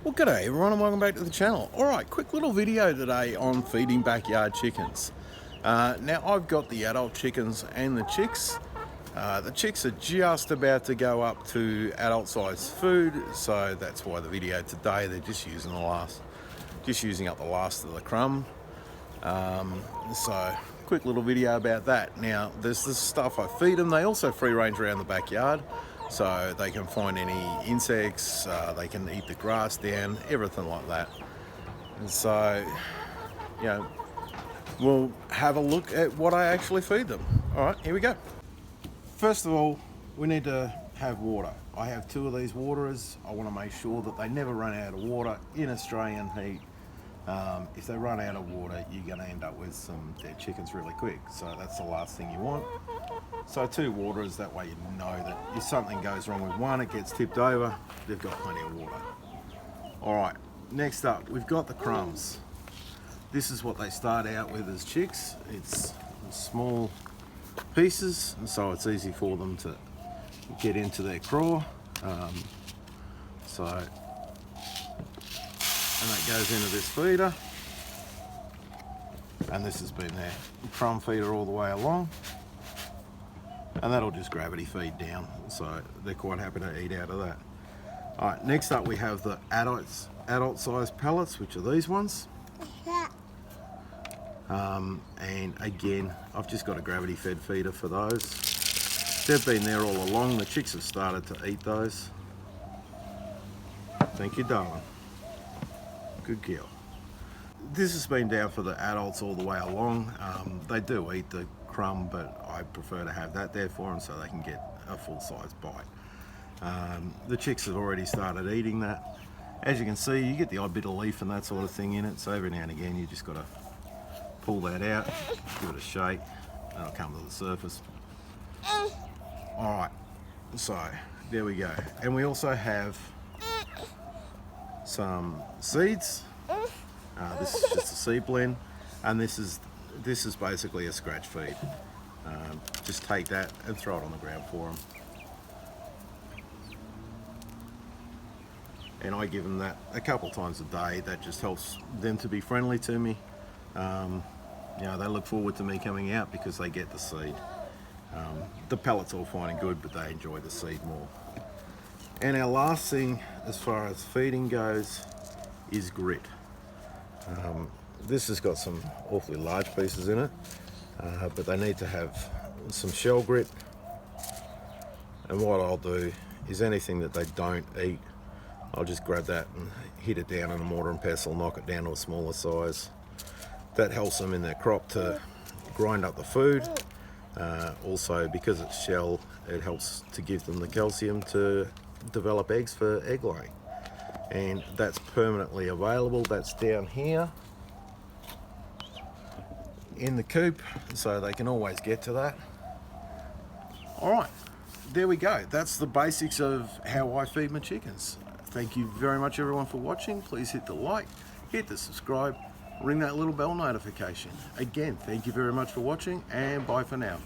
Well, g'day everyone and welcome back to the channel. Alright, quick little video today on feeding backyard chickens. Now I've got the adult chickens and the chicks. The chicks are just about to go up to adult size food, so that's why the video today, they're just using up the last of the crumb. So quick little video about that. Now there's this stuff I feed them. They also free range around the backyard, so they can find any insects, they can eat the grass down, everything like that. And so, you know, we'll have a look at what I actually feed them. All right, here we go. First of all, we need to have water. I have two of these waterers. I want to make sure that they never run out of water in Australian heat. If they run out of water, you're going to end up with some dead chickens really quick. So that's the last thing you want. So two waterers, that way you know that if something goes wrong with one, it gets tipped over, they've got plenty of water. All right, next up, we've got the crumbs. This is what they start out with as chicks. It's small pieces, and so it's easy for them to get into their craw. And that goes into this feeder, and this has been their crumb feeder all the way along, and that'll just gravity feed down, so they're quite happy to eat out of that. All right, next up we have the adult size pellets, which are these ones. And again, I've just got a gravity fed feeder for those. They've been there all along. The chicks have started to eat those. Thank you, darling. Good girl. This has been down for the adults all the way along. They do eat the crumb, but I prefer to have that there for them so they can get a full-size bite. The chicks have already started eating that. As you can see, you get the odd bit of leaf and that sort of thing in it, so every now and again you just got to pull that out, give it a shake, and it'll come to the surface. Alright, so there we go. And we also have some seeds. This is just a seed blend, and this is basically a scratch feed. Just take that and throw it on the ground for them. And I give them that a couple times a day. That just helps them to be friendly to me. You know, they look forward to me coming out because they get the seed. The pellet's all fine and good, but they enjoy the seed more. And our last thing as far as feeding goes is grit. This has got some awfully large pieces in it, but they need to have some shell grit. And what I'll do is anything that they don't eat, I'll just grab that and hit it down in a mortar and pestle, knock it down to a smaller size. That helps them in their crop to grind up the food. Also, because it's shell, it helps to give them the calcium to develop eggs for egg laying. And that's permanently available. That's down here in the coop, so they can always get to that. All right, there we go. That's the basics of how I feed my chickens. Thank you very much everyone for watching. Please hit the like, hit the subscribe, ring that little bell notification. Again, thank you very much for watching, and bye for now.